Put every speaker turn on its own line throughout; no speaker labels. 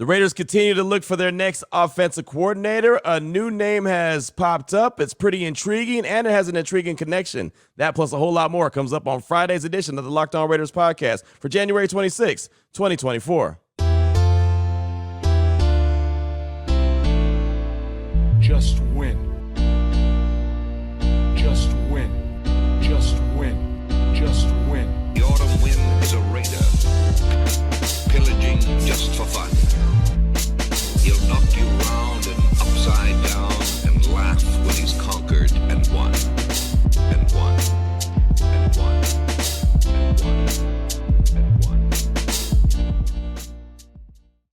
The Raiders continue to look for their next offensive coordinator. A new name has popped up. It's pretty intriguing, and it has an intriguing connection. That plus a whole lot more comes up on Friday's edition of the Locked On Raiders podcast for January 26, 2024.
Just win. Just win. Just win. Just win.
The autumn wind is a raider, pillaging just for fun. He'll knock you round and upside down and laugh when he's conquered and won. And won. And won. And won. And won.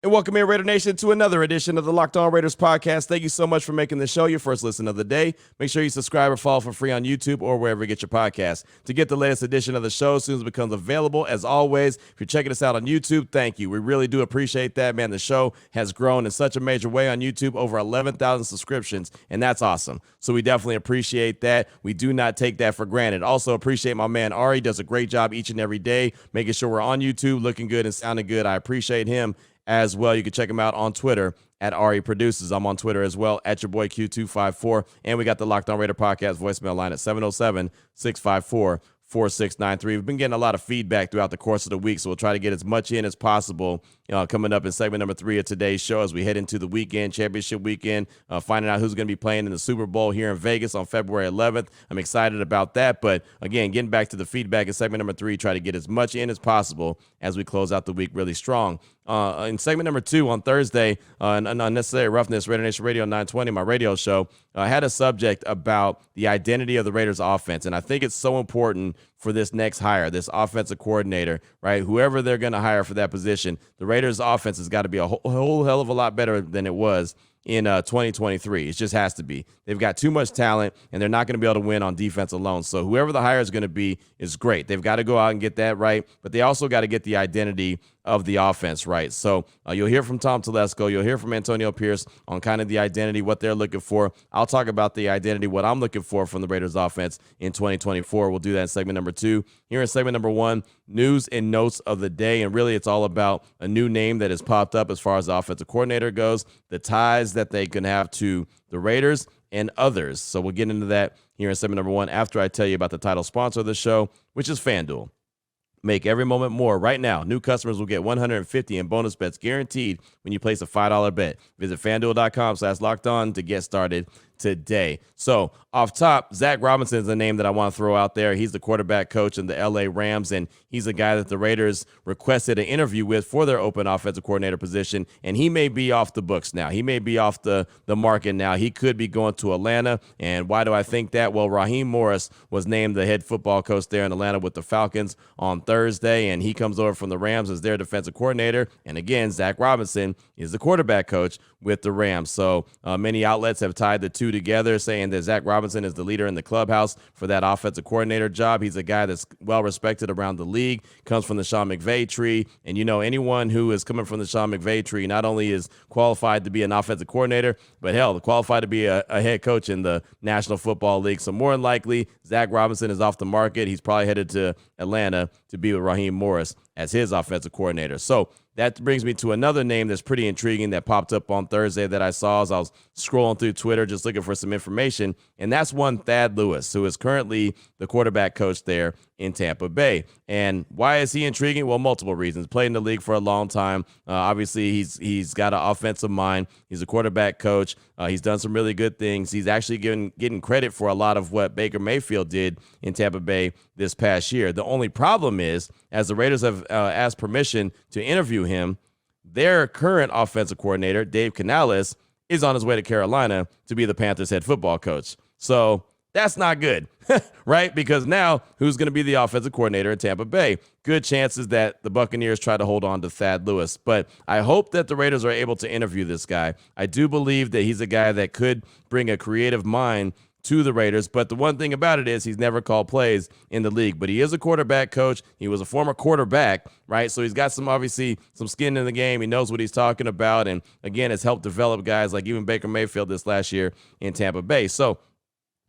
And welcome in, Raider Nation, to another edition of the Locked On Raiders podcast. Thank you so much for making the show your first listen of the day. Make sure you subscribe or follow for free on YouTube or wherever you get your podcasts to get the latest edition of the show as soon as it becomes available. As always, if you're checking us out on YouTube, thank you. We really do appreciate that, man. The show has grown in such a major way on YouTube, over 11,000 subscriptions, and that's awesome. So we definitely appreciate that. We do not take that for granted. Also appreciate my man Ari. Does a great job each and every day, making sure we're on YouTube, looking good and sounding good. I appreciate him as well. You can check him out on Twitter at Ari Produces. I'm on Twitter as well at your boy Q254. And we got the Locked On Raider podcast voicemail line at 707-654-4693. We've been getting a lot of feedback throughout the course of the week, so we'll try to get as much in as possible coming up in segment number 3 of today's show as we head into the weekend, championship weekend, finding out who's going to be playing in the Super Bowl here in Vegas on February 11th. I'm excited about that. But again, getting back to the feedback in segment number 3, try to get as much in as possible as we close out the week really strong. In segment number 2 on Thursday, Unnecessary Roughness, Raider Nation Radio 920, my radio show, I had a subject about the identity of the Raiders offense. And I think it's so important for this next hire, this offensive coordinator, right? Whoever they're going to hire for that position, the Raiders offense has got to be a whole hell of a lot better than it was in 2023. It just has to be. They've got too much talent, and they're not going to be able to win on defense alone. So whoever the hire is going to be is great. They've got to go out and get that right, but they also got to get the identity of the offense right. So you'll hear from Tom Telesco. You'll hear from Antonio Pierce on kind of the identity, what they're looking for. I'll talk about the identity, what I'm looking for from the Raiders offense in 2024. We'll do that in segment number 2. Here in segment number 1, news and notes of the day. And really, it's all about a new name that has popped up as far as the offensive coordinator goes, the ties that they can have to the Raiders and others. So we'll get into that here in segment number 1 after I tell you about the title sponsor of the show, which is FanDuel. Make every moment more. Right now, new customers will get $150 in bonus bets guaranteed when you place a $5 bet. Visit FanDuel.com/lockedon to get started today. So off top, Zach Robinson is the name that I want to throw out there. He's the quarterback coach in the LA Rams, and he's a guy that the Raiders requested an interview with for their open offensive coordinator position, and he may be off the books now. He may be off the market now. He could be going to Atlanta, and why do I think that? Well, Raheem Morris was named the head football coach there in Atlanta with the Falcons on Thursday, and he comes over from the Rams as their defensive coordinator, and again, Zach Robinson is the quarterback coach with the Rams. So many outlets have tied the two together, saying that Zach Robinson is the leader in the clubhouse for that offensive coordinator job. He's a guy that's well respected around the league, comes from the Sean McVay tree. And, you know, anyone who is coming from the Sean McVay tree not only is qualified to be an offensive coordinator, but hell, qualified to be a head coach in the National Football League. So more than likely, Zach Robinson is off the market. He's probably headed to Atlanta to be with Raheem Morris as his offensive coordinator. So that brings me to another name that's pretty intriguing that popped up on Thursday that I saw as I was scrolling through Twitter just looking for some information, and that's one Thad Lewis, who is currently the quarterback coach there in Tampa Bay. And why is he intriguing? Well, multiple reasons. Played in the league for a long time. Obviously, he's got an offensive mind. He's a quarterback coach. He's done some really good things. He's actually getting credit for a lot of what Baker Mayfield did in Tampa Bay this past year. The only problem is, as the Raiders have asked permission to interview him, their current offensive coordinator, Dave Canales, is on his way to Carolina to be the Panthers head football coach. So that's not good, right? Because now who's going to be the offensive coordinator in Tampa Bay? Good chances that the Buccaneers try to hold on to Thad Lewis. But I hope that the Raiders are able to interview this guy. I do believe that he's a guy that could bring a creative mind to the Raiders, but the one thing about it is he's never called plays in the league, but he is a quarterback coach. He was a former quarterback, right? So he's got some skin in the game. He knows what he's talking about, and again, has helped develop guys like even Baker Mayfield this last year in Tampa Bay. So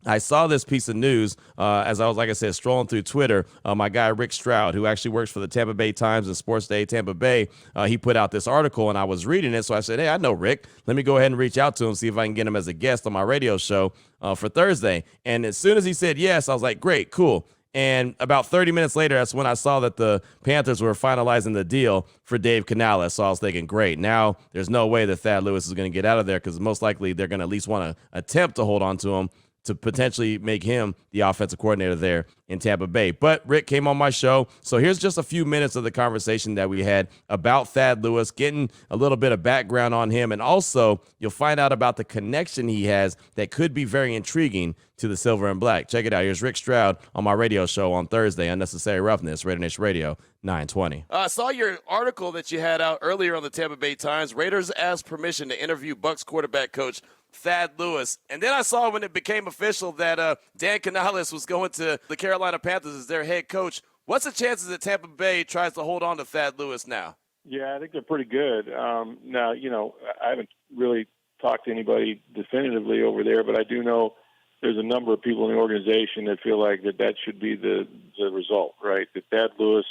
I saw this piece of news as I was, like I said, strolling through Twitter. My guy, Rick Stroud, who actually works for the Tampa Bay Times and Sports Day Tampa Bay, he put out this article, and I was reading it. So I said, hey, I know Rick. Let me go ahead and reach out to him, see if I can get him as a guest on my radio show for Thursday. And as soon as he said yes, I was like, great, cool. And about 30 minutes later, that's when I saw that the Panthers were finalizing the deal for Dave Canales. So I was thinking, great, now there's no way that Thad Lewis is going to get out of there, because most likely they're going to at least want to attempt to hold on to him to potentially make him the offensive coordinator there in Tampa Bay. But Rick came on my show, so here's just a few minutes of the conversation that we had about Thad Lewis, getting a little bit of background on him, and also you'll find out about the connection he has that could be very intriguing to the Silver and Black. Check it out. Here's Rick Stroud on my radio show on Thursday, Unnecessary Roughness, Raider Nation Radio 920. I saw your article that you had out earlier on the Tampa Bay Times. Raiders asked permission to interview Bucs quarterback coach Thad Lewis. And then I saw when it became official that Dan Canales was going to the Carolina Panthers as their head coach. What's the chances that Tampa Bay tries to hold on to Thad Lewis now?
Yeah, I think they're pretty good. Now, I haven't really talked to anybody definitively over there, but I do know there's a number of people in the organization that feel like that should be the result, right? That Thad Lewis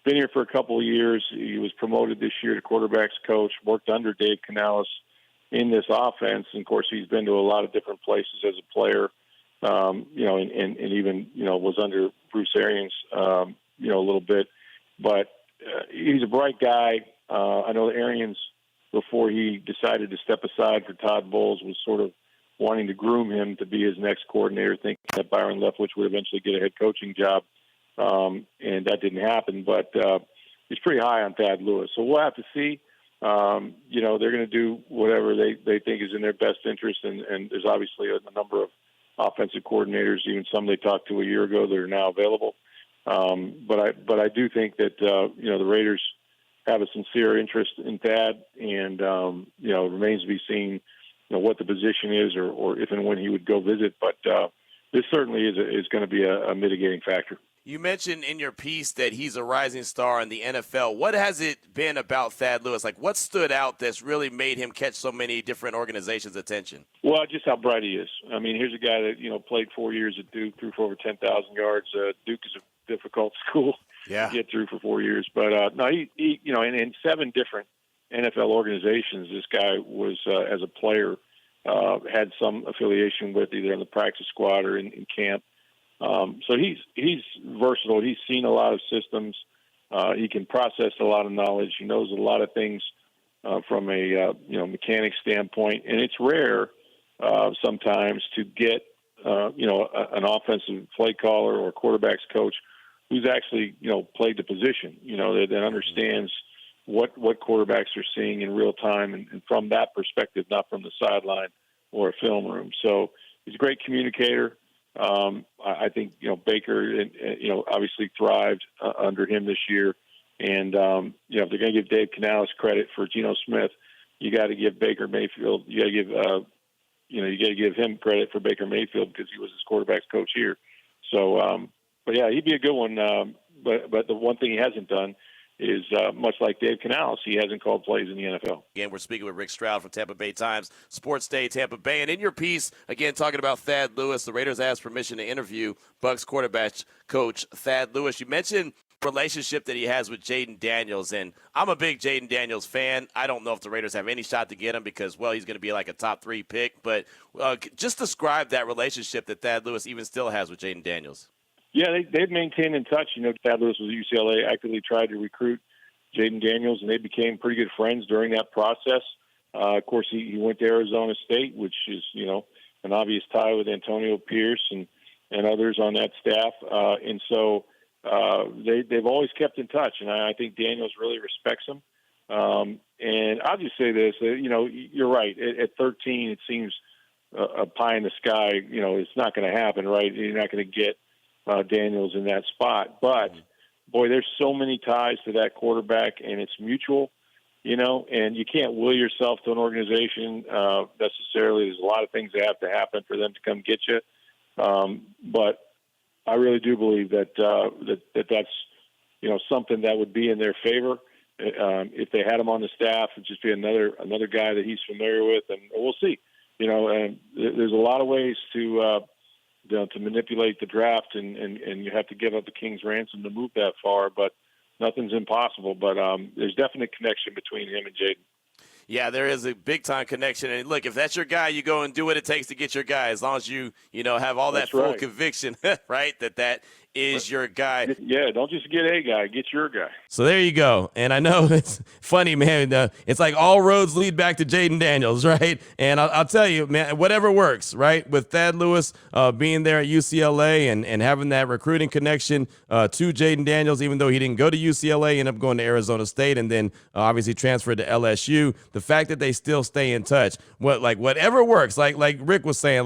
been here for a couple of years. He was promoted this year to quarterbacks coach, worked under Dave Canales in this offense. And of course, he's been to a lot of different places as a player, and even, was under Bruce Arians, a little bit. But he's a bright guy. I know Arians, before he decided to step aside for Todd Bowles, was sort of wanting to groom him to be his next coordinator, thinking that Byron Leftwich would eventually get a head coaching job. And that didn't happen. But he's pretty high on Thad Lewis. So we'll have to see. They're going to do whatever they think is in their best interest, and there's obviously a number of offensive coordinators, even some they talked to a year ago, that are now available. But I do think that the Raiders have a sincere interest in Thad, and it remains to be seen what the position is, or if and when he would go visit. But this certainly is going to be a mitigating factor.
You mentioned in your piece that he's a rising star in the NFL. What has it been about Thad Lewis? Like, what stood out that's really made him catch so many different organizations' attention?
Well, just how bright he is. I mean, here's a guy that, played 4 years at Duke, threw for over 10,000 yards. Duke is a difficult school to get through for 4 years. But, no, he in 7 different NFL organizations, this guy was, as a player, had some affiliation with, either in the practice squad or in camp. So he's versatile. He's seen a lot of systems. He can process a lot of knowledge. He knows a lot of things from a mechanic standpoint. And it's rare sometimes to get an offensive play caller or quarterbacks coach who's actually played the position. That understands what quarterbacks are seeing in real time, and from that perspective, not from the sideline or a film room. So he's a great communicator. I think, Baker, obviously thrived under him this year. And, if they're going to give Dave Canales credit for Geno Smith, you got to give Baker Mayfield, you got to give him credit for Baker Mayfield, because he was his quarterback's coach here. So, but yeah, he'd be a good one. But the one thing he hasn't done is, much like Dave Canales, he hasn't called plays in the NFL.
Again, we're speaking with Rick Stroud from Tampa Bay Times, Sports Day Tampa Bay. And in your piece, again, talking about Thad Lewis, the Raiders asked permission to interview Bucs quarterback coach Thad Lewis. You mentioned the relationship that he has with Jaden Daniels, and I'm a big Jaden Daniels fan. I don't know if the Raiders have any shot to get him because, well, he's going to be like a top 3 pick. But just describe that relationship that Thad Lewis even still has with Jaden Daniels.
Yeah, they've maintained in touch. Thad Lewis was at UCLA, actively tried to recruit Jaden Daniels, and they became pretty good friends during that process. Of course, he went to Arizona State, which is, an obvious tie with Antonio Pierce and others on that staff. And so they've always kept in touch, and I think Daniels really respects him. And I'll just say this, you're right. At 13, it seems a pie in the sky. It's not going to happen, right? You're not going to get Daniels in that spot. But, boy, there's so many ties to that quarterback, and it's mutual, and you can't will yourself to an organization necessarily. There's a lot of things that have to happen for them to come get you. But I really do believe that that's something that would be in their favor. If they had him on the staff, it'd just be another guy that he's familiar with, and we'll see. And there's a lot of ways to to manipulate the draft, and you have to give up the king's ransom to move that far. But nothing's impossible. But there's definite connection between him and Jaden.
Yeah, there is a big-time connection. And, look, if that's your guy, you go and do what it takes to get your guy, as long as you have all that
That's
full
right.
conviction, right, that is your guy.
Yeah, don't just get a guy, get your guy.
So there you go. And I know it's funny, man. It's like all roads lead back to Jaden Daniels, right? And I'll tell you, man, whatever works, right? With Thad Lewis being there at UCLA and having that recruiting connection to Jaden Daniels, even though he didn't go to UCLA, ended up going to Arizona State and then obviously transferred to LSU. The fact that they still stay in touch, whatever works, like Rick was saying,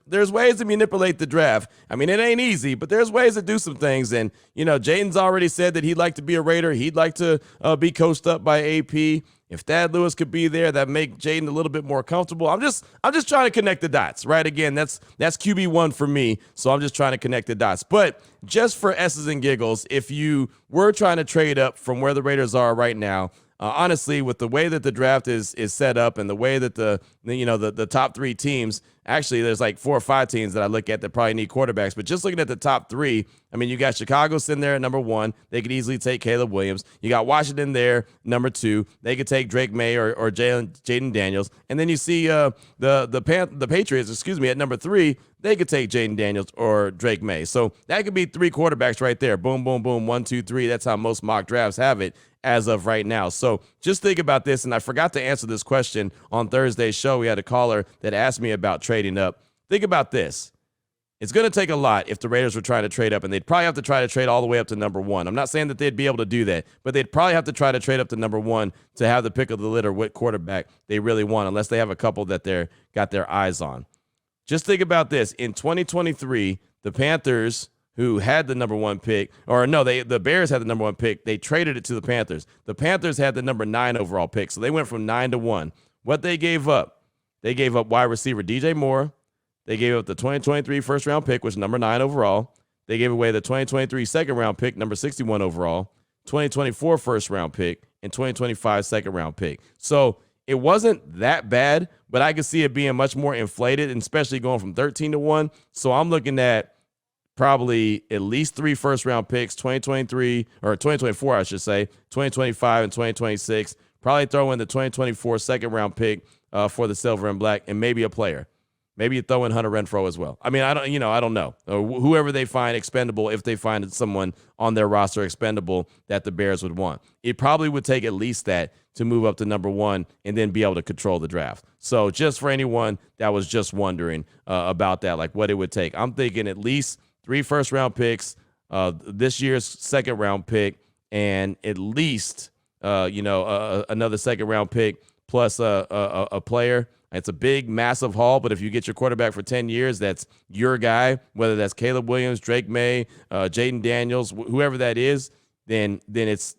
there's ways to manipulate the draft. I mean, it ain't easy, but there's ways to do some things. And, Jaden's already said that he'd like to be a Raider. He'd like to be coached up by AP. If Thad Lewis could be there, that make Jaden a little bit more comfortable. I'm just trying to connect the dots, right? Again, that's QB1 for me, so I'm just trying to connect the dots. But just for S's and giggles, if you were trying to trade up from where the Raiders are right now, honestly, with the way that the draft is set up and the way that the top three teams, actually there's like 4 or 5 teams that I look at that probably need quarterbacks, but just looking at the top 3, I mean, you got Chicago sitting there at number 1. They could easily take Caleb Williams. You got Washington there, number 2. They could take Drake May or Jaden Daniels. And then you see the Patriots, at number 3. They could take Jaden Daniels or Drake May. So that could be 3 quarterbacks right there. Boom, boom, boom, 1, 2, 3. That's how most mock drafts have it as of right now. So just think about this. And I forgot to answer this question on Thursday's show. We had a caller that asked me about trading up. Think about this. It's going to take a lot if the Raiders were trying to trade up, and they'd probably have to try to trade all the way up to number 1. I'm not saying that they'd be able to do that, but they'd probably have to try to trade up to number 1 to have the pick of the litter what quarterback they really want, unless they have a couple that they're got their eyes on. Just think about this. In 2023, the Panthers, who had the number 1 pick, the Bears had the number 1 pick. They traded it to the Panthers. The Panthers had the number 9 overall pick, so they went from 9 to 1. What they gave up? They gave up wide receiver DJ Moore. They gave up the 2023 first-round pick, which is number 9 overall. They gave away the 2023 second-round pick, number 61 overall, 2024 first-round pick, and 2025 second-round pick. So it wasn't that bad, but I could see it being much more inflated, and especially going from 13 to 1. So I'm looking at probably at least 3 first-round picks, 2023 or 2024, I should say, 2025 and 2026. Probably throw in the 2024 second-round pick for the silver and black, and maybe a player. Maybe you throw in Hunter Renfrow as well. I mean, I don't know. Whoever they find expendable, if they find someone on their roster expendable that the Bears would want. It probably would take at least that to move up to number 1 and then be able to control the draft. So just for anyone that was just wondering about that, like what it would take, I'm thinking at least 3 first-round picks, this year's second-round pick, and at least another second-round pick plus a player. It's a big, massive haul, but if you get your quarterback for 10 years, that's your guy, whether that's Caleb Williams, Drake May, Jaden Daniels, whoever that is, then it's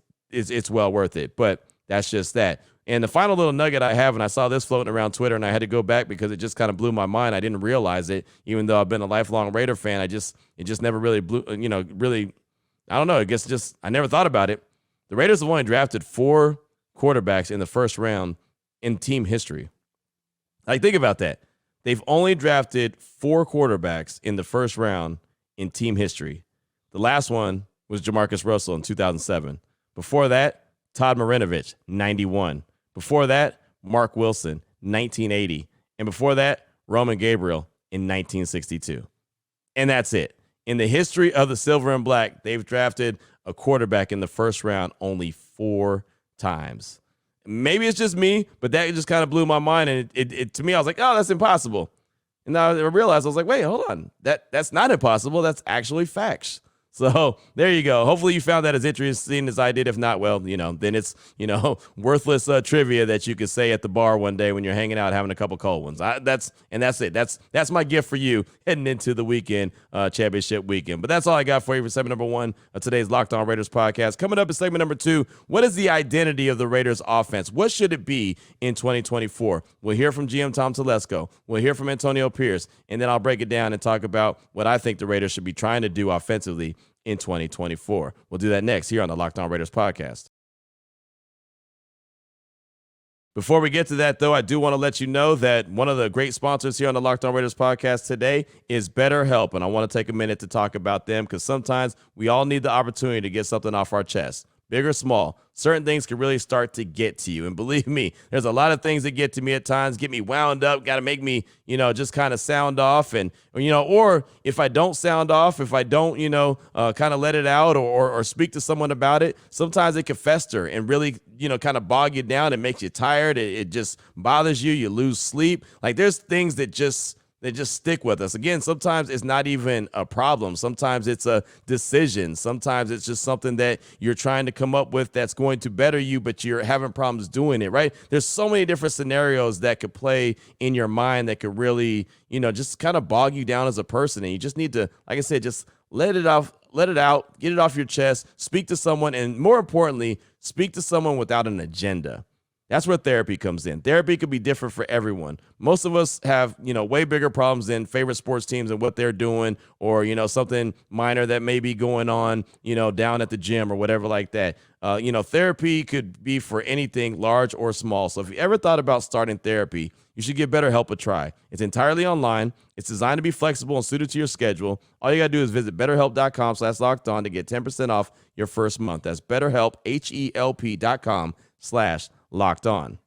well worth it. But that's just that. And the final little nugget I have, and I saw this floating around Twitter, and I had to go back because it just kind of blew my mind. I didn't realize it, even though I've been a lifelong Raider fan. It just never really blew, really, I don't know. I guess just I never thought about it. The Raiders have only drafted 4 quarterbacks in the first round in team history. Like, think about that. They've only drafted 4 quarterbacks in the first round in team history. The last one was Jamarcus Russell in 2007. Before that, Todd Marinovich, 91. Before that, Mark Wilson, 1980. And before that, Roman Gabriel in 1962. And that's it. In the history of the Silver and Black, they've drafted a quarterback in the first round only 4 times. Maybe it's just me, but that just kind of blew my mind. And it to me, I was like, oh, that's impossible. And now I realized, I was like, wait, hold on. That's not impossible. That's actually facts. So there you go. Hopefully you found that as interesting as I did. If not, well, then it's, worthless trivia that you could say at the bar one day when you're hanging out having a couple cold ones. That's it. That's my gift for you heading into the weekend, championship weekend. But that's all I got for you for segment number 1 of today's Locked On Raiders podcast. Coming up in segment number 2, what is the identity of the Raiders offense? What should it be in 2024? We'll hear from GM Tom Telesco. We'll hear from Antonio Pierce, and then I'll break it down and talk about what I think the Raiders should be trying to do offensively in 2024. We'll do that next here on the Locked On Raiders podcast. Before we get to that, though, I do want to let you know that one of the great sponsors here on the Locked On Raiders podcast today is BetterHelp, and I want to take a minute to talk about them because sometimes we all need the opportunity to get something off our chest. Big or small, certain things can really start to get to you. And believe me, there's a lot of things that get to me at times, get me wound up, got to make me, just kind of sound off. And, or if I don't sound off, if I don't, kind of let it out or speak to someone about it, sometimes it can fester and really, kind of bog you down. It makes you tired. It just bothers you. You lose sleep. Like there's things that just stick with us. Again, sometimes it's not even a problem. Sometimes it's a decision. Sometimes it's just something that you're trying to come up with that's going to better you, but you're having problems doing it, right? There's so many different scenarios that could play in your mind that could really, just kind of bog you down as a person. And you just need to, like I said, just let it out, get it off your chest, speak to someone, and more importantly, speak to someone without an agenda. That's where therapy comes in. Therapy could be different for everyone. Most of us have, way bigger problems than favorite sports teams and what they're doing, or, something minor that may be going on, down at the gym or whatever like that. Therapy could be for anything large or small. So if you ever thought about starting therapy, you should give BetterHelp a try. It's entirely online. It's designed to be flexible and suited to your schedule. All you got to do is visit BetterHelp.com/lockedon to get 10% off your first month. That's BetterHelp, HELP.com/locked on.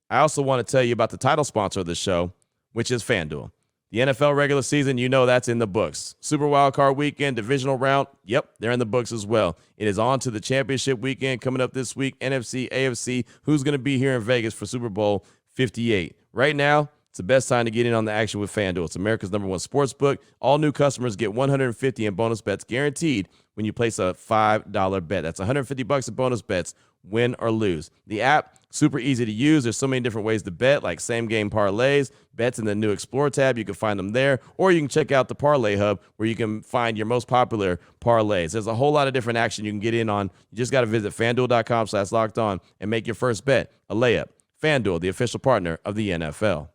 I also want to tell you about the title sponsor of the show, which is FanDuel. The NFL regular season, that's in the books. Super Wildcard Weekend, divisional round, yep, they're in the books as well. It is on to the championship weekend coming up this week, NFC, AFC. Who's going to be here in Vegas for Super Bowl 58? Right now, it's the best time to get in on the action with FanDuel. It's America's #1 sports book. All new customers get $150 in bonus bets guaranteed when you place a $5 bet. That's $150 in bonus bets, win or lose. The app, super easy to use. There's so many different ways to bet, like same-game parlays, bets in the new Explore tab. You can find them there, or you can check out the Parlay Hub where you can find your most popular parlays. There's a whole lot of different action you can get in on. You just got to visit FanDuel.com/lockedon and make your first bet a layup. FanDuel, the official partner of the NFL.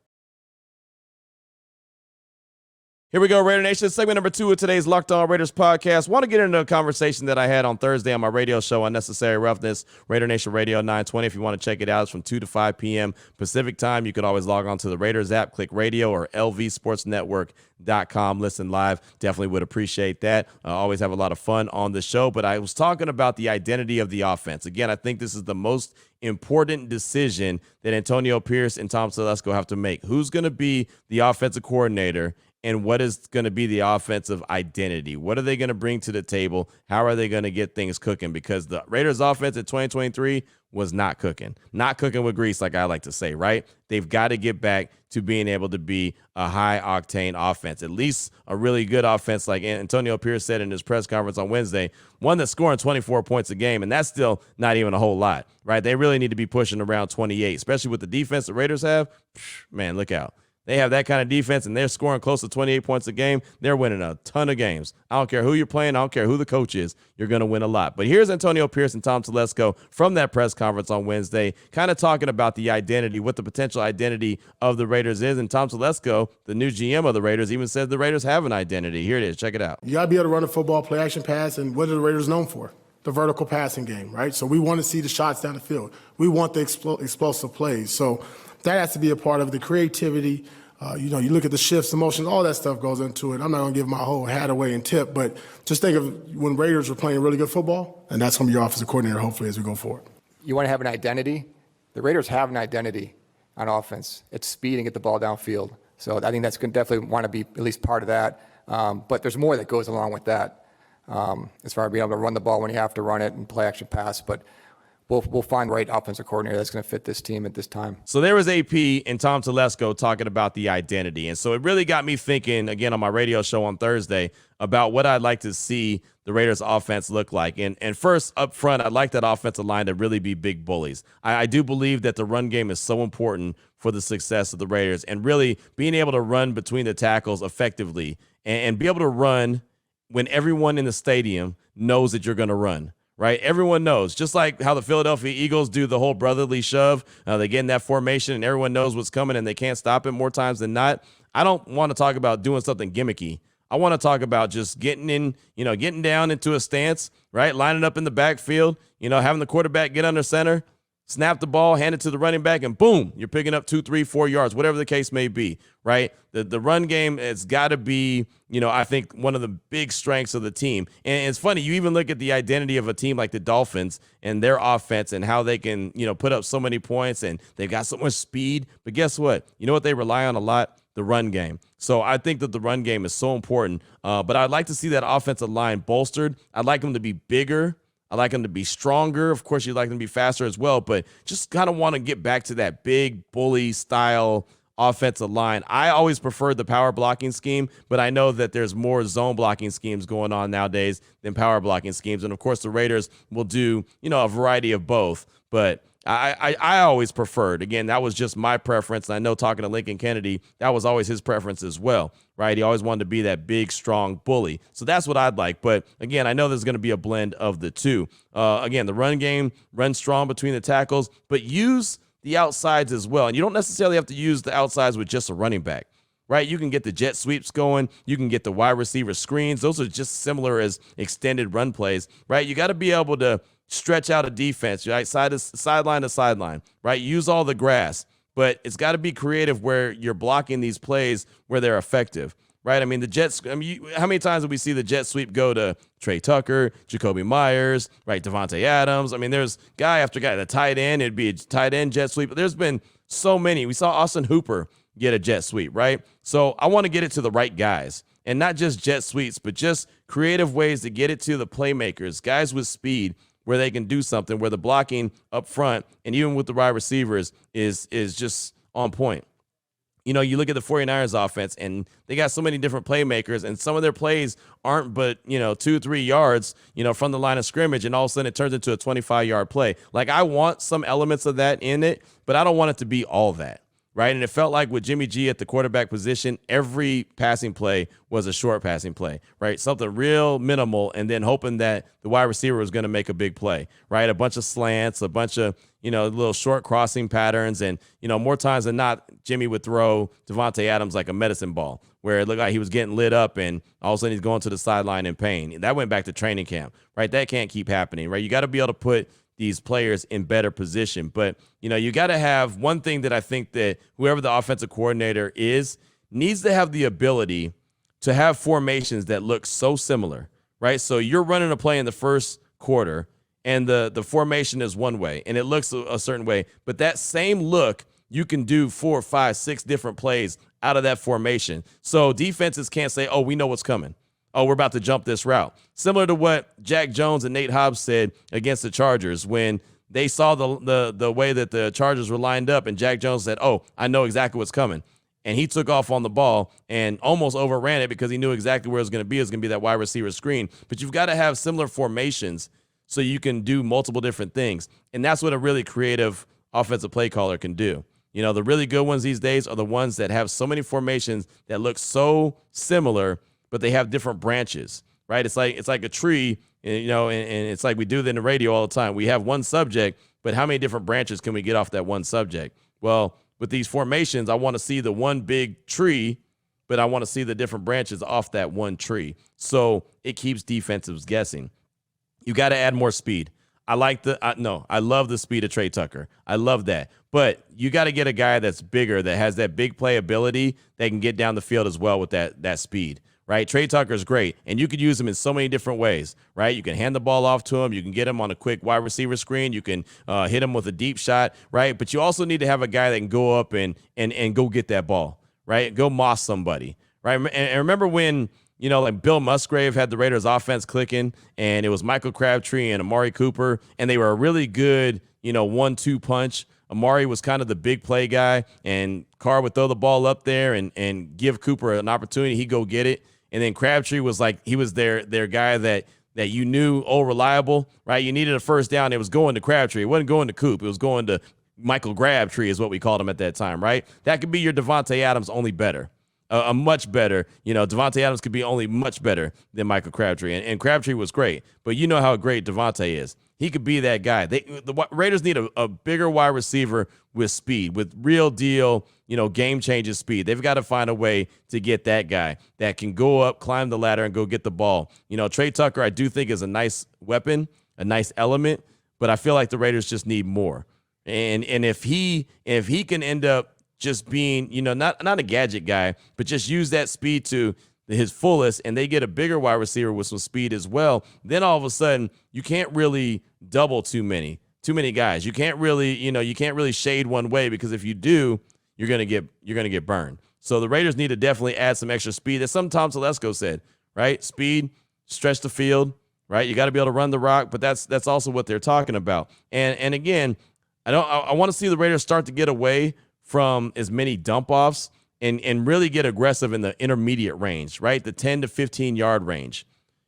Here we go, Raider Nation. Segment number 2 of today's Locked On Raiders podcast. Want to get into a conversation that I had on Thursday on my radio show, Unnecessary Roughness, Raider Nation Radio 920. If you want to check it out, it's from 2 to 5 p.m. Pacific time. You could always log on to the Raiders app, click radio, or lvsportsnetwork.com. Listen live. Definitely would appreciate that. Always have a lot of fun on the show. But I was talking about the identity of the offense. Again, I think this is the most important decision that Antonio Pierce and Tom Telesco have to make. Who's going to be the offensive coordinator? And what is going to be the offensive identity? What are they going to bring to the table? How are they going to get things cooking? Because the Raiders offense in 2023 was not cooking. Not cooking with grease, like I like to say, right? They've got to get back to being able to be a high-octane offense, at least a really good offense, like Antonio Pierce said in his press conference on Wednesday, one that's scoring 24 points a game, and that's still not even a whole lot, right? They really need to be pushing around 28, especially with the defense the Raiders have. Man, look out. They have that kind of defense, and they're scoring close to 28 points a game. They're winning a ton of games. I don't care who you're playing. I don't care who the coach is. You're going to win a lot. But here's Antonio Pierce and Tom Telesco from that press conference on Wednesday, kind of talking about the identity, what the potential identity of the Raiders is. And Tom Telesco, the new GM of the Raiders, even said the Raiders have an identity. Here it is. Check it out.
You got to be able to run a football, play action pass, and what are the Raiders known for? The vertical passing game, right? So we want to see the shots down the field. We want the explosive plays. So that has to be a part of the creativity. You look at the shifts, the motions, all that stuff goes into it. I'm not going to give my whole hat away and tip, but just think of when Raiders were playing really good football, and that's going to be your offensive coordinator, hopefully, as we go forward.
You want to have an identity? The Raiders have an identity on offense. It's speed and get the ball downfield. So I think that's going to definitely want to be at least part of that. But there's more that goes along with that, as far as being able to run the ball when you have to run it and play action pass. But we'll find the right offensive coordinator that's going to fit this team at this time.
So there was AP and Tom Telesco talking about the identity. And so it really got me thinking, again, on my radio show on Thursday, about what I'd like to see the Raiders offense look like. And first, up front, I'd like that offensive line to really be big bullies. I do believe that the run game is so important for the success of the Raiders, and really being able to run between the tackles effectively and be able to run when everyone in the stadium knows that you're going to run. Right? Everyone knows, just like how the Philadelphia Eagles do the whole brotherly shove. They get in that formation and everyone knows what's coming and they can't stop it more times than not. I don't want to talk about doing something gimmicky. I want to talk about just getting down into a stance, right? Lining up in the backfield, having the quarterback get under center, snap the ball, hand it to the running back, and boom, you're picking up 2, 3, 4 yards, whatever the case may be, right? The run game has got to be, I think one of the big strengths of the team. And it's funny, you even look at the identity of a team like the Dolphins and their offense and how they can, put up so many points, and they've got so much speed. But guess what? You know what they rely on a lot? The run game. So I think that the run game is so important. But I'd like to see that offensive line bolstered. I'd like them to be bigger. I like them to be stronger. Of course, you'd like them to be faster as well, but just kind of want to get back to that big bully style offensive line. I always preferred the power blocking scheme, but I know that there's more zone blocking schemes going on nowadays than power blocking schemes. And of course, the Raiders will do, a variety of both, but I always preferred, again, that was just my preference. And I know, talking to Lincoln Kennedy, that was always his preference as well, right? He always wanted to be that big, strong bully. So that's what I'd like. But again, I know there's going to be a blend of the two. Again, the run game, run strong between the tackles, but use the outsides as well. And you don't necessarily have to use the outsides with just a running back, right? You can get the jet sweeps going. You can get the wide receiver screens. Those are just similar as extended run plays, right? You got to be able to stretch out a defense, right? Sideline to sideline, right? Use all the grass, but it's got to be creative where you're blocking these plays where they're effective, right? I mean, the Jets, how many times did we see the jet sweep go to Trey Tucker, Jacoby Myers, right? Devontae Adams. I mean, there's guy after guy. The tight end, it'd be a tight end jet sweep. There's been so many. We saw Austin Hooper get a jet sweep, right? So I want to get it to the right guys, and not just jet sweeps, but just creative ways to get it to the playmakers, guys with speed, where they can do something, where the blocking up front and even with the wide receivers is just on point. You look at the 49ers offense, and they got so many different playmakers, and some of their plays aren't but, 2-3 yards, from the line of scrimmage, and all of a sudden it turns into a 25-yard play. Like, I want some elements of that in it, but I don't want it to be all that. Right. And it felt like with Jimmy G at the quarterback position, every passing play was a short passing play, right? Something real minimal, and then hoping that the wide receiver was going to make a big play, right? A bunch of slants, a bunch of, little short crossing patterns. And, more times than not, Jimmy would throw Devontae Adams like a medicine ball, where it looked like he was getting lit up and all of a sudden he's going to the sideline in pain. That went back to training camp, right? That can't keep happening, right? You got to be able to put these players in better position. But, you got to have one thing that I think that whoever the offensive coordinator is needs to have the ability to have formations that look so similar, right? So you're running a play in the first quarter and the formation is one way and it looks a certain way, but that same look, you can do 4, 5, 6 different plays out of that formation. So defenses can't say, oh, we know what's coming. Oh, we're about to jump this route. Similar to what Jack Jones and Nate Hobbs said against the Chargers when they saw the way that the Chargers were lined up, and Jack Jones said, oh, I know exactly what's coming. And he took off on the ball and almost overran it because he knew exactly where it was going to be. It was going to be that wide receiver screen. But you've got to have similar formations so you can do multiple different things. And that's what a really creative offensive play caller can do. The really good ones these days are the ones that have so many formations that look so similar, but they have different branches, right? It's like a tree, and it's like we do that in the radio all the time. We have one subject, but how many different branches can we get off that one subject? Well, with these formations, I want to see the one big tree, but I want to see the different branches off that one tree. So it keeps defensives guessing. You got to add more speed. I love the speed of Trey Tucker. I love that. But you got to get a guy that's bigger, that has that big play ability, that can get down the field as well with that speed. Right? Trey Tucker's great, and you could use him in so many different ways, right? You can hand the ball off to him. You can get him on a quick wide receiver screen. You can hit him with a deep shot, right? But you also need to have a guy that can go up and go get that ball, right? Go moss somebody, right? And remember when, like Bill Musgrave had the Raiders offense clicking, and it was Michael Crabtree and Amari Cooper, and they were a really good, 1-2 punch. Amari was kind of the big play guy, and Carr would throw the ball up there and give Cooper an opportunity. He'd go get it. And then Crabtree was like, he was their guy that you knew, reliable, right? You needed a first down. It was going to Crabtree. It wasn't going to Coop. It was going to Michael Crabtree is what we called him at that time, right? That could be your Devontae Adams, only better. A much better. Devontae Adams could be only much better than Michael Crabtree. And Crabtree was great. But you know how great Devontae is. He could be that guy. The Raiders need a bigger wide receiver with speed, with real deal, game-changing speed. They've got to find a way to get that guy that can go up, climb the ladder, and go get the ball. Trey Tucker, I do think, is a nice weapon, a nice element, but I feel like the Raiders just need more. And if he can end up just being, not a gadget guy, but just use that speed to his fullest, and they get a bigger wide receiver with some speed as well, then all of a sudden you can't really double too many guys. You can't really shade one way, because if you do, you're gonna get burned. So the Raiders need to definitely add some extra speed. As some Tom Telesco said, right? Speed, stretch the field, right? You got to be able to run the rock, but that's also what they're talking about. And again, I want to see the Raiders start to get away from as many dump offs and really get aggressive in the intermediate range, right? The 10 to 15 yard range.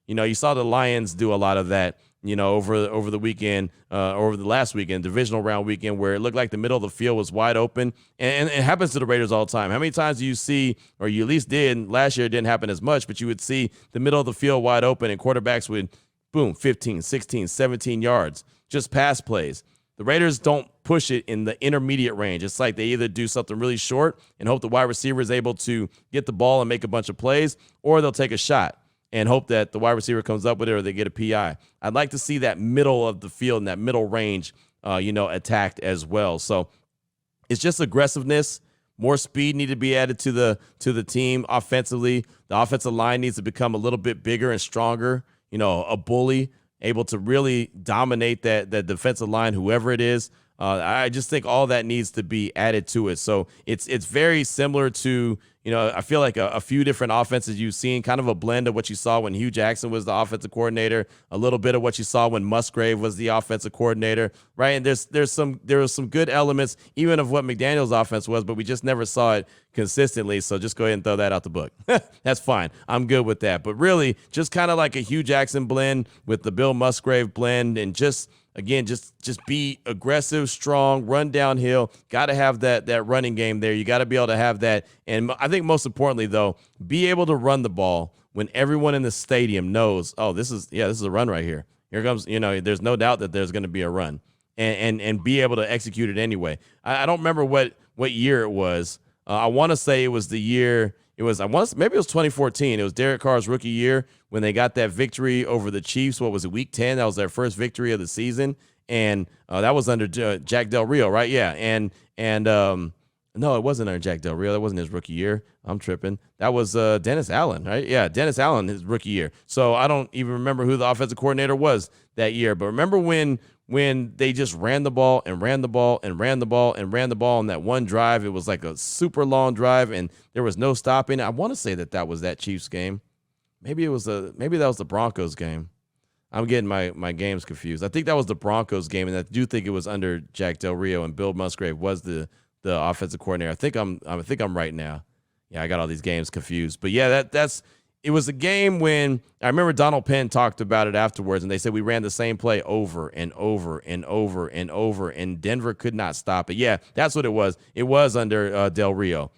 You saw the Lions do a lot of that, over the weekend, over the last weekend, divisional round weekend, where it looked like the middle of the field was wide open. And it happens to the Raiders all the time. How many times do you see, or you at least did, last year it didn't happen as much, but you would see the middle of the field wide open and quarterbacks would, boom, 15, 16, 17 yards, just pass plays. The Raiders don't push it in the intermediate range. It's like they either do something really short and hope the wide receiver is able to get the ball and make a bunch of plays, or they'll take a shot and hope that the wide receiver comes up with it or they get a PI. I'd like to see that middle of the field and that middle range, attacked as well. So it's just aggressiveness. More speed need to be added to the team offensively. The offensive line needs to become a little bit bigger and stronger. A bully, able to really dominate that defensive line, whoever it is. I just think all that needs to be added to it. So it's very similar to, I feel like a few different offenses you've seen, kind of a blend of what you saw when Hugh Jackson was the offensive coordinator, a little bit of what you saw when Musgrave was the offensive coordinator, right? And there was some good elements even of what McDaniel's offense was, but we just never saw it consistently. So just go ahead and throw that out the book. That's fine. I'm good with that. But really, just kind of like a Hugh Jackson blend with the Bill Musgrave blend, and just be aggressive, strong, run downhill. Got to have that running game there. You got to be able to have that. And I think most importantly, though, be able to run the ball when everyone in the stadium knows, oh, this is a run right here. Here comes, there's no doubt that there's going to be a run, and be able to execute it anyway. I don't remember what year it was. I want to say it was the year. Maybe it was 2014. It was Derek Carr's rookie year when they got that victory over the Chiefs. What was it, week 10? That was their first victory of the season. And that was under Jack Del Rio, right? Yeah. And no, it wasn't under Jack Del Rio. That wasn't his rookie year. I'm tripping. That was Dennis Allen, right? Yeah, Dennis Allen, his rookie year. So I don't even remember who the offensive coordinator was that year. But remember when they just ran the ball and ran the ball and ran the ball and ran the ball on that one drive? It was like a super long drive, and there was no stopping. I want to say that was that Chiefs game. Maybe that was the Broncos game. I'm getting my games confused. I think that was the Broncos game, and I do think it was under Jack Del Rio, and Bill Musgrave was the offensive coordinator. I think I'm right now. Yeah, I got all these games confused. But yeah, it was a game when I remember Donald Penn talked about it afterwards, and they said we ran the same play over and over and over and over, and Denver could not stop it. Yeah, that's what it was. It was under Del Rio.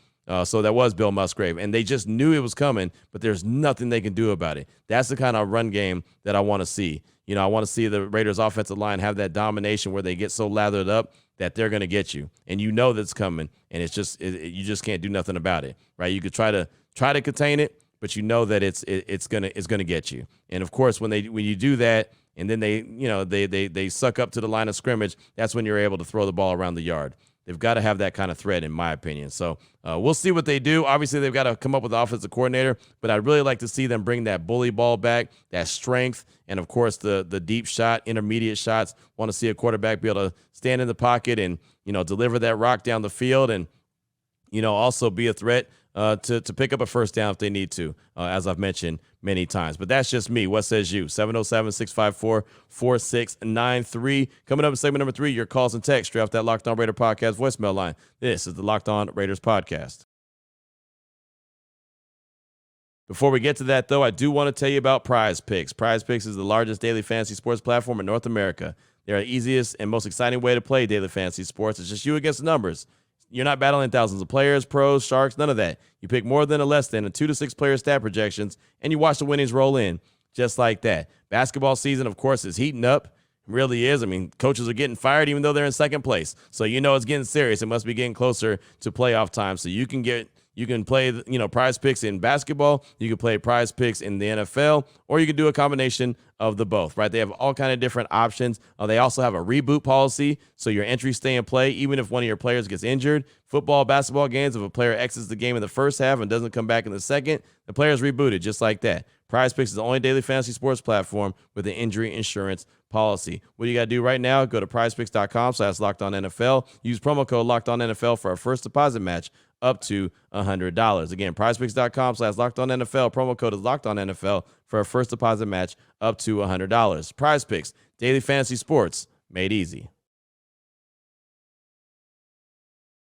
So that was Bill Musgrave, and they just knew it was coming, but there's nothing they can do about it. That's the kind of run game that I want to see. I want to see the Raiders offensive line have that domination where they get so lathered up that they're going to get you, and that's coming, and it's just you just can't do nothing about it, right? You could try to contain it, but that it's gonna get you. And of course, when you do that, and then they suck up to the line of scrimmage, that's when you're able to throw the ball around the yard. They've got to have that kind of threat, in my opinion. So we'll see what they do. Obviously, they've got to come up with an offensive coordinator, but I'd really like to see them bring that bully ball back, that strength, and, of course, the deep shot, intermediate shots. Want to see a quarterback be able to stand in the pocket and, deliver that rock down the field and, also be a threat to pick up a first down if they need to, as I've mentioned many times. But that's just me. What says you? 707-654-4693. Coming up in segment number 3, your calls and texts straight off that Locked On Raider podcast voicemail line. This is the Locked On Raiders podcast. Before we get to that, though, I do want to tell you about PrizePicks. PrizePicks is the largest daily fantasy sports platform in North America. They're the easiest and most exciting way to play daily fantasy sports. It's just you against the numbers. You're not battling thousands of players, pros, sharks, none of that. You pick more than or less than 2 to 6 player stat projections, and you watch the winnings roll in just like that. Basketball season, of course, is heating up. It really is. I mean, coaches are getting fired even though they're in second place. So it's getting serious. It must be getting closer to playoff time. So you can get You can play, Prize Picks in basketball. You can play Prize Picks in the NFL, or you can do a combination of the both, right? They have all kind of different options. They also have a reboot policy, so your entries stay in play even if one of your players gets injured. Football, basketball games, if a player exits the game in the first half and doesn't come back in the second, the player is rebooted just like that. Prize Picks is the only daily fantasy sports platform with an injury insurance policy. What you got to do right now, go to prizepicks.com/LockedOnNFL. Use promo code LockedOnNFL for a first deposit match up to $100. Again, prizepicks.com/LockedOnNFL. Promo code is LockedOnNFL for a first deposit match up to $100. Prize Picks, daily fantasy sports made easy.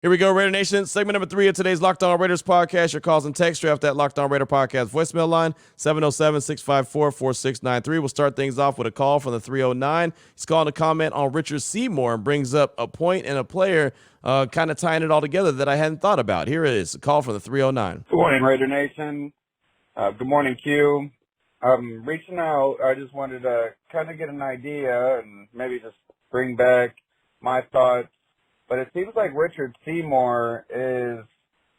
Here we go, Raider Nation. Segment number 3 of today's Locked On Raiders podcast. Your calls and text draft that Locked On Raider podcast voicemail line, 707-654-4693. We'll start things off with a call from the 309. He's calling to comment on Richard Seymour and brings up a point and a player kind of tying it all together that I hadn't thought about. Here it is, a call from the 309.
Good morning, Raider Nation. Good morning, Q. Reaching out, I just wanted to kind of get an idea and maybe just bring back my thoughts. But it seems like Richard Seymour is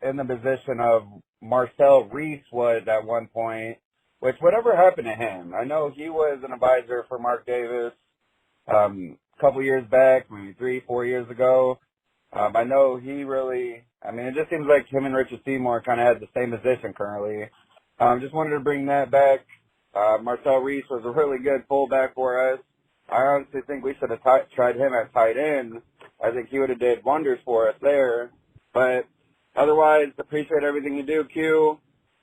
in the position of Marcel Reese was at one point, which whatever happened to him? I know he was an advisor for Mark Davis a couple years back, maybe 3-4 years ago. I know it just seems like him and Richard Seymour kind of had the same position currently. Just wanted to bring that back. Marcel Reese was a really good fullback for us. I honestly think we should have tried him at tight end. I think he would have did wonders for us there. But otherwise, appreciate everything you do, Q.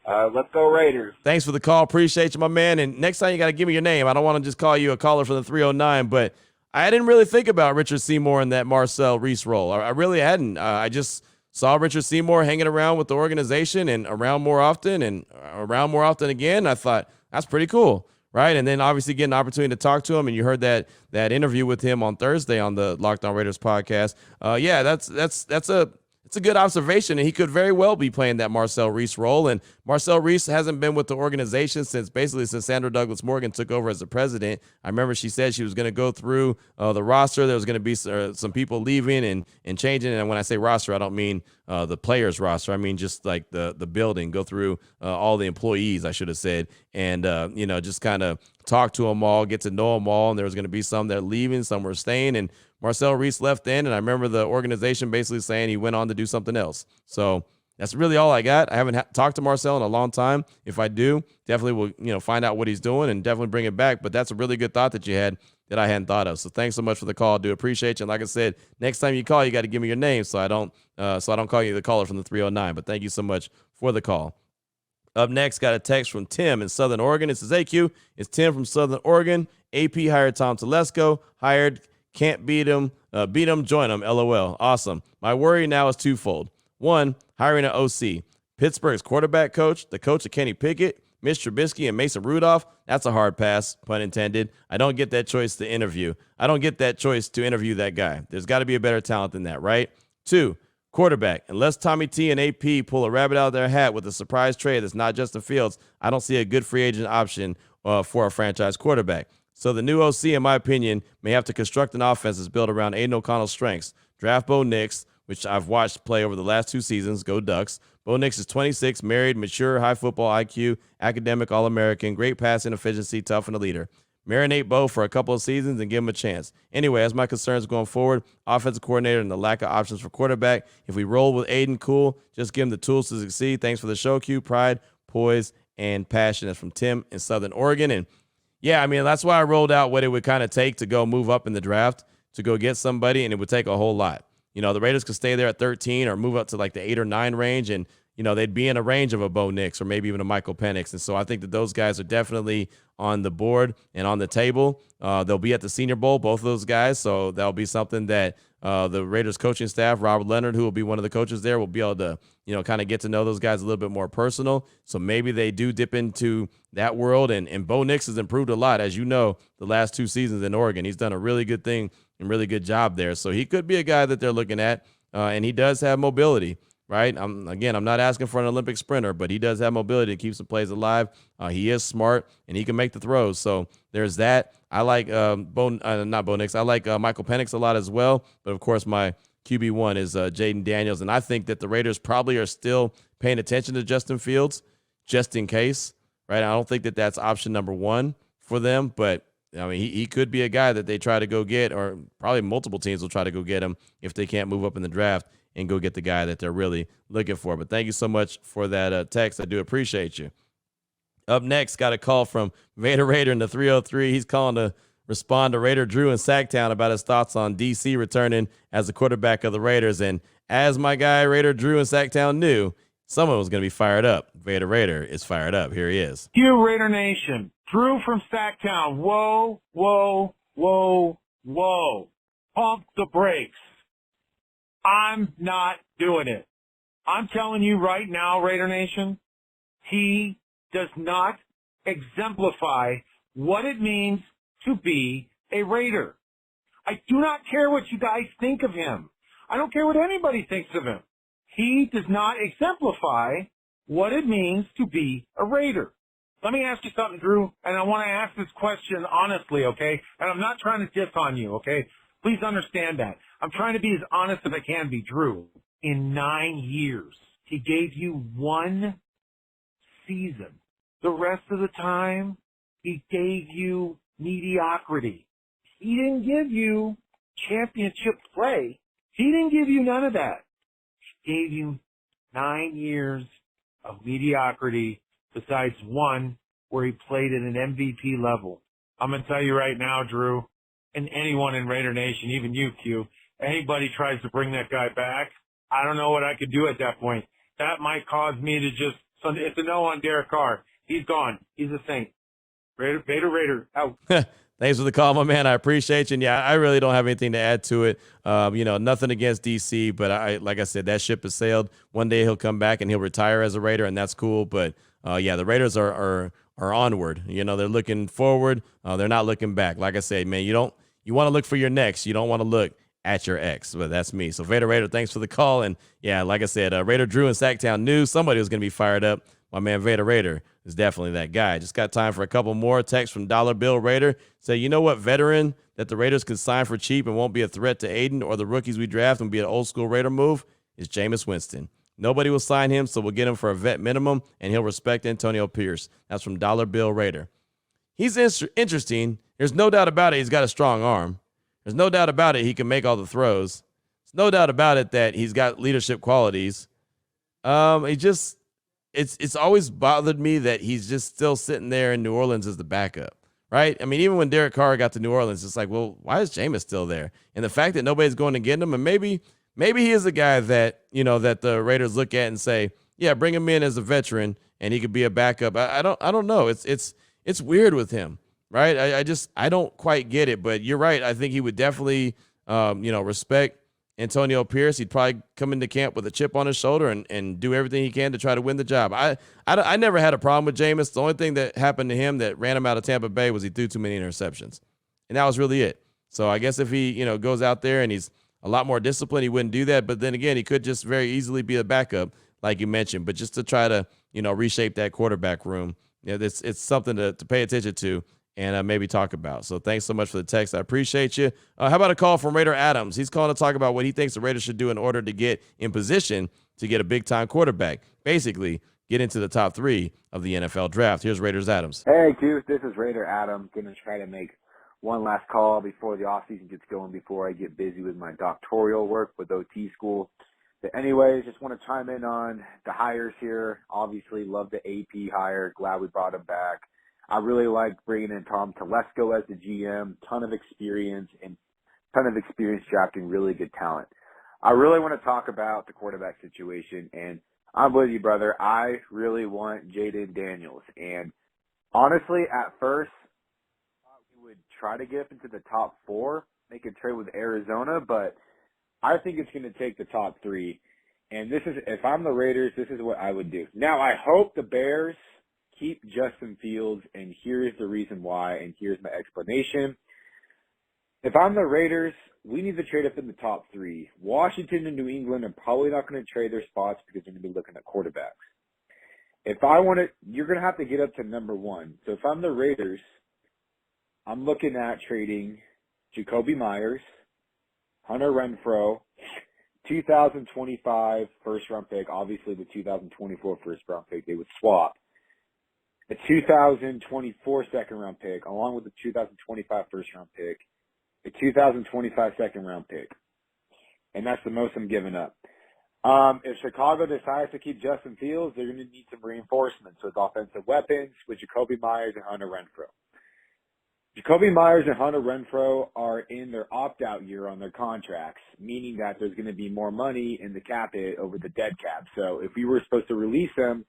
Let's go Raiders.
Thanks for the call. Appreciate you, my man. And next time you got to give me your name. I don't want to just call you a caller from the 309, but I didn't really think about Richard Seymour in that Marcel Reese role. I really hadn't. I just saw Richard Seymour hanging around with the organization and around more often again. I thought, that's pretty cool. Right. And then obviously getting an opportunity to talk to him. And you heard that interview with him on Thursday on the Locked On Raiders podcast. It's a good observation. And he could very well be playing that Marcel Reese role. And Marcel Reese hasn't been with the organization since Sandra Douglas Morgan took over as the president. I remember she said she was going to go through the roster. There was going to be some people leaving and changing. And when I say roster, I don't mean the players roster. I mean just like the building, go through all the employees, I should have said, and just kind of talk to them all, get to know them all. And there was going to be some that are leaving, some were staying, and Marcel Reese left then. And I remember the organization basically saying he went on to do something else. So that's really all I got. I haven't talked to Marcel in a long time. If I do, definitely will find out what he's doing and definitely bring it back. But that's a really good thought that you had that I hadn't thought of. So thanks so much for the call. Do appreciate you. And like I said, next time you call, you got to give me your name so I don't call you the caller from the 309. But thank you so much for the call. Up next, got a text from Tim in Southern Oregon. It says, "Hey Q, it's Tim from Southern Oregon. AP hired Tom Telesco. Hired, can't beat him, join him, LOL. Awesome. My worry now is twofold. One, hiring an OC. Pittsburgh's quarterback coach, the coach of Kenny Pickett, Mitch Trubisky, and Mason Rudolph. That's a hard pass, pun intended. I don't get that choice to interview. That guy. There's got to be a better talent than that, right? Two, quarterback. Unless Tommy T and AP pull a rabbit out of their hat with a surprise trade that's not Justin Fields, I don't see a good free agent option for a franchise quarterback. So the new OC, in my opinion, may have to construct an offense that's built around Aiden O'Connell's strengths. Draft Bo Nix, which I've watched play over the last 2 seasons. Go Ducks. Bo Nix is 26, married, mature, high football IQ, academic All-American, great passing efficiency, tough and a leader. Marinate Bo for a couple of seasons and give him a chance. Anyway, as my concerns going forward, offensive coordinator and the lack of options for quarterback. If we roll with Aiden, cool. Just give him the tools to succeed. Thanks for the show, Q. Pride, poise, and passion. That's from Tim in Southern Oregon. And yeah, I mean, that's why I rolled out what it would kind of take to go move up in the draft to go get somebody, and it would take a whole lot. The Raiders could stay there at 13 or move up to like the 8 or 9 range, and, they'd be in a range of a Bo Nix or maybe even a Michael Penix. And so I think that those guys are definitely on the board and on the table. They'll be at the Senior Bowl, both of those guys, so that'll be something that the Raiders coaching staff, Robert Leonard, who will be one of the coaches there, will be able to, kind of get to know those guys a little bit more personal. So maybe they do dip into that world. And Bo Nix has improved a lot, as you know, the last 2 seasons in Oregon. He's done a really good thing and really good job there. So he could be a guy that they're looking at, and he does have mobility, right? I'm not asking for an Olympic sprinter, but he does have mobility to keep some plays alive. He is smart, and he can make the throws. So there's that. I like not Bo Nix. I like Michael Penix a lot as well. But, of course, my QB1 is Jaden Daniels. And I think that the Raiders probably are still paying attention to Justin Fields just in case, right? I don't think that that's option number one for them, but I mean, he could be a guy that they try to go get, or probably multiple teams will try to go get him if they can't move up in the draft and go get the guy that they're really looking for. But thank you so much for that text. I do appreciate you. Up next, got a call from Vader Raider in the 303. He's calling to respond to Raider Drew in Sacktown about his thoughts on DC returning as the quarterback of the Raiders. And as my guy Raider Drew in Sacktown knew, someone was going to be fired up. Vader Raider is fired up. Here he is.
You Raider Nation, Drew from Sacktown. Whoa, whoa, whoa, whoa. Pump the brakes. I'm not doing it. I'm telling you right now, Raider Nation, he does not exemplify what it means to be a Raider. I do not care what you guys think of him. I don't care what anybody thinks of him. He does not exemplify what it means to be a Raider. Let me ask you something, Drew, and I want to ask this question honestly, okay? And I'm not trying to diss on you, okay? Please understand that. I'm trying to be as honest as I can be, Drew. In 9 years, he gave you one season. The rest of the time, he gave you mediocrity. He didn't give you championship play. He didn't give you none of that. He gave you 9 years of mediocrity besides one where he played at an MVP level. I'm going to tell you right now, Drew, and anyone in Raider Nation, even you, Q, anybody tries to bring that guy back, I don't know what I could do at that point. That might cause me to just, it's a no on Derek Carr. He's gone. He's a Saint. Raider, out.
Thanks for the call, my man. I appreciate you. And yeah, I really don't have anything to add to it. Nothing against DC, but like I said, that ship has sailed. One day he'll come back and he'll retire as a Raider, and that's cool. But the Raiders are onward. They're looking forward. They're not looking back. Like I said, man, you want to look for your next. You don't want to look at your ex. But that's me. So Vader Raider, thanks for the call. And yeah, like I said, Raider Drew in Sacktown knew somebody was going to be fired up. My man Vader Raider is definitely that guy. Just got time for a couple more texts from Dollar Bill Raider. Say, you know what veteran that the Raiders can sign for cheap and won't be a threat to Aiden or the rookies we draft and be an old school Raider move? Is Jameis Winston. Nobody will sign him, so we'll get him for a vet minimum, and he'll respect Antonio Pierce. That's from Dollar Bill Raider. He's interesting. There's no doubt about it. He's got a strong arm. There's no doubt about it. He can make all the throws. There's no doubt about it that he's got leadership qualities. It's always bothered me that he's just still sitting there in New Orleans as the backup, right? I mean, even when Derek Carr got to New Orleans, it's like, well, why is Jameis still there? And the fact that nobody's going to get him, and maybe he is a guy that, that the Raiders look at and say, yeah, bring him in as a veteran and he could be a backup. I don't know. It's weird with him, right? I don't quite get it, but you're right. I think he would definitely, respect Antonio Pierce. He'd probably come into camp with a chip on his shoulder and do everything he can to try to win the job. I never had a problem with Jameis. The only thing that happened to him that ran him out of Tampa Bay was he threw too many interceptions. And that was really it. So I guess if he, goes out there and he's a lot more disciplined, he wouldn't do that. But then again, he could just very easily be a backup, like you mentioned. But just to try to, reshape that quarterback room, it's something to pay attention to and maybe talk about. So thanks so much for the text. I appreciate you. How about a call from Raider Adams? He's calling to talk about what he thinks the Raiders should do in order to get in position to get a big-time quarterback. Basically, get into the top 3 of the NFL draft. Here's Raiders Adams.
Hey, Q. This is Raider Adam. Going to try to make one last call before the offseason gets going, before I get busy with my doctoral work with OT school. But anyways, just want to chime in on the hires here. Obviously, love the AP hire. Glad we brought him back. I really like bringing in Tom Telesco as the GM. Ton of experience drafting really good talent. I really want to talk about the quarterback situation, and I'm with you, brother. I really want Jaden Daniels. And honestly, at first, I thought we would try to get up into the top 4, make a trade with Arizona, but I think it's going to take the top 3. And if I'm the Raiders, this is what I would do. Now, I hope the Bears keep Justin Fields, and here's the reason why, and here's my explanation. If I'm the Raiders, we need to trade up in the top 3. Washington and New England are probably not going to trade their spots because they're going to be looking at quarterbacks. You're going to have to get up to number 1. So if I'm the Raiders, I'm looking at trading Jacoby Myers, Hunter Renfrow, 2025 first-round pick, obviously the 2024 first-round pick, they would swap. A 2024 second-round pick, along with the 2025 first-round pick, a 2025 second-round pick. And that's the most I'm giving up. If Chicago decides to keep Justin Fields, they're going to need some reinforcements with offensive weapons with Jacoby Myers and Hunter Renfrow. Jacoby Myers and Hunter Renfrow are in their opt-out year on their contracts, meaning that there's going to be more money in the cap hit over the dead cap. So if we were supposed to release them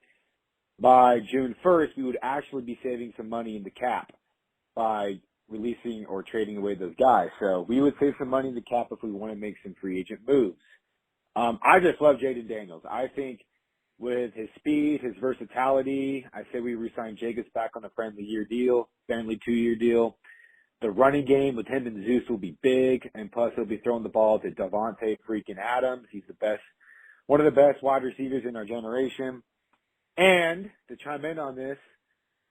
by June 1st, we would actually be saving some money in the cap by releasing or trading away those guys. So we would save some money in the cap if we want to make some free agent moves. I just love Jaden Daniels. I think with his speed, his versatility, I say we re-sign Jacobs back on a friendly 2-year deal. The running game with him and Zeus will be big, and plus he'll be throwing the ball to Davante freaking Adams. He's one of the best wide receivers in our generation. And to chime in on this,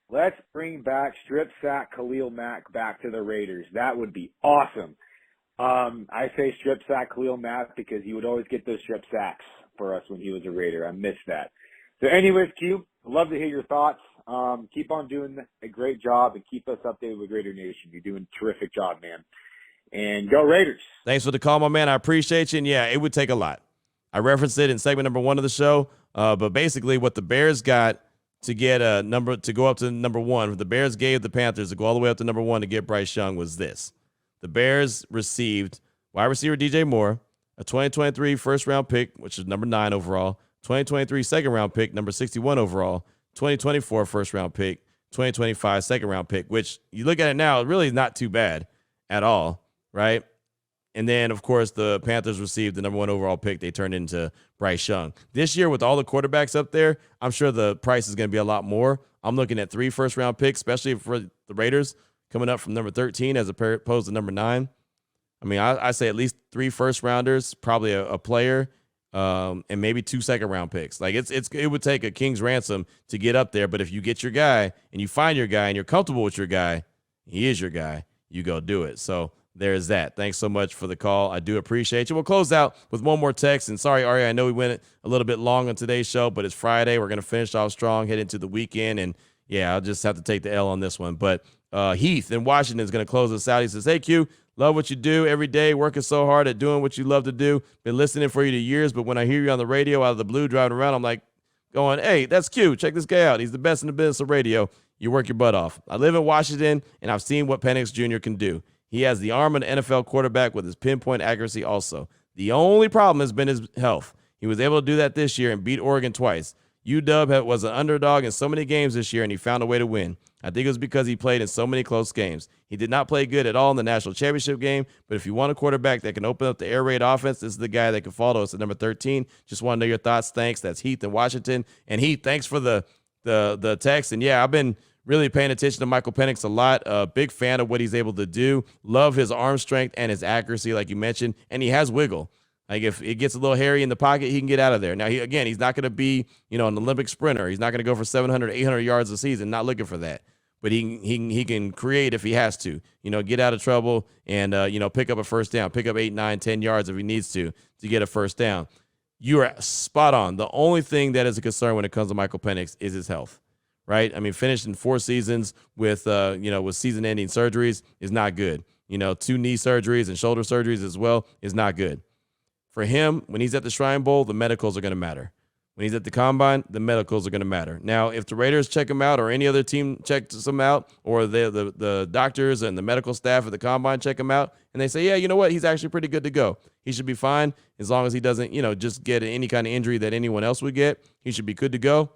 let's bring back strip sack Khalil Mack back to the Raiders. That would be awesome. I say strip sack Khalil Mack because he would always get those strip sacks for us when he was a Raider. I miss that. So anyways, Q, I'd love to hear your thoughts. Keep on doing a great job and keep us updated with Raider Nation. You're doing a terrific job, man. And go Raiders.
Thanks for the call, my man. I appreciate you. And yeah, it would take a lot. I referenced it in segment number 1 of the show. But basically what the Bears got to get a number to go up to number 1, what the Bears gave the Panthers to go all the way up to number 1 to get Bryce Young was this. The Bears received wide receiver DJ Moore, a 2023 first-round pick, which is number 9 overall, 2023 second-round pick, number 61 overall, 2024 first-round pick, 2025 second-round pick, which you look at it now, it really is not too bad at all, right? And then, of course, the Panthers received the number 1 overall pick. They turned into Bryce Young. This year, with all the quarterbacks up there, I'm sure the price is going to be a lot more. I'm looking at 3 first-round picks, especially for the Raiders, coming up from number 13 as opposed to number 9. I mean, I say at least 3 first-rounders, probably a player, and maybe 2 second-round picks. Like, it would take a king's ransom to get up there, but if you get your guy and you find your guy and you're comfortable with your guy, he is your guy, you go do it. So there's that. Thanks so much for the call. I do appreciate you. We'll close out with one more text. And sorry, Ari, I know we went a little bit long on today's show, but it's Friday. We're going to finish off strong, head into the weekend. And, yeah, I'll just have to take the L on this one. But Heath in Washington is going to close us out. He says, hey, Q, love what you do every day, working so hard at doing what you love to do. Been listening for you to years, but when I hear you on the radio out of the blue driving around, I'm like going, hey, that's Q. Check this guy out. He's the best in the business of radio. You work your butt off. I live in Washington, and I've seen what Penix Jr. can do. He has the arm of an NFL quarterback with his pinpoint accuracy also. The only problem has been his health. He was able to do that this year and beat Oregon twice. UW was an underdog in so many games this year, and he found a way to win. I think it was because he played in so many close games. He did not play good at all in the national championship game, but if you want a quarterback that can open up the air raid offense, this is the guy that can follow us at number 13. Just want to know your thoughts. Thanks. That's Heath in Washington. And Heath, thanks for the text. And, yeah, I've been really paying attention to Michael Penix a lot. Big fan of what he's able to do. Love his arm strength and his accuracy, like you mentioned, and he has wiggle. Like if it gets a little hairy in the pocket, he can get out of there. Now, he's not going to be, an Olympic sprinter. He's not going to go for 700, 800 yards a season. Not looking for that. But he can create if he has to. Get out of trouble and pick up a first down, pick up 8, 9, 10 yards if he needs to get a first down. You are spot on. The only thing that is a concern when it comes to Michael Penix is his health. Right? I mean, finished in 4 seasons with season-ending surgeries is not good. 2 knee surgeries and shoulder surgeries as well is not good. For him, when he's at the Shrine Bowl, the medicals are going to matter. When he's at the Combine, the medicals are going to matter. Now, if the Raiders check him out or any other team checks him out or the doctors and the medical staff at the Combine check him out and they say, yeah, you know what, he's actually pretty good to go. He should be fine as long as he doesn't, just get any kind of injury that anyone else would get. He should be good to go.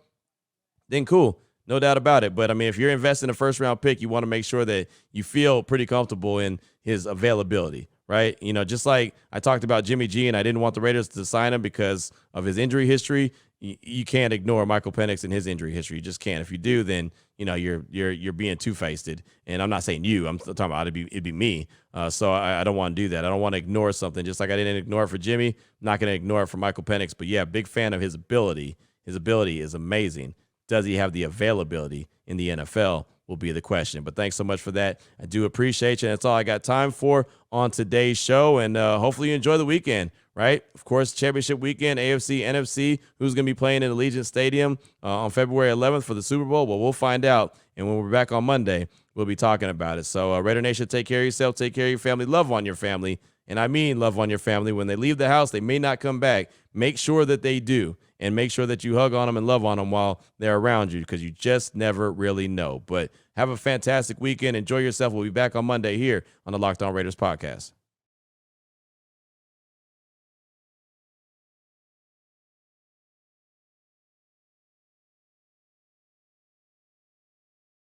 Then cool. No doubt about it. But, I mean, if you're investing a first-round pick, you want to make sure that you feel pretty comfortable in his availability, right? Just like I talked about Jimmy G, and I didn't want the Raiders to sign him because of his injury history. You can't ignore Michael Penix and his injury history. You just can't. If you do, then, you're being two-faced. And I'm not saying you. I'm talking about it'd be me. So I don't want to do that. I don't want to ignore something. Just like I didn't ignore it for Jimmy, I'm not going to ignore it for Michael Penix. But, yeah, big fan of his ability. His ability is amazing. Does he have the availability in the NFL will be the question. But thanks so much for that. I do appreciate you. And that's all I got time for on today's show. And hopefully you enjoy the weekend. right? Of course, championship weekend, AFC, NFC, who's going to be playing in Allegiant Stadium on February 11th for the Super Bowl? Well, we'll find out. And when we're back on Monday, we'll be talking about it. So, Raider Nation, take care of yourself, take care of your family, love on your family. And I mean love on your family. When they leave the house, they may not come back. Make sure that they do. And make sure that you hug on them and love on them while they're around you, because you just never really know. But have a fantastic weekend. Enjoy yourself. We'll be back on Monday here on the Locked On Raiders podcast.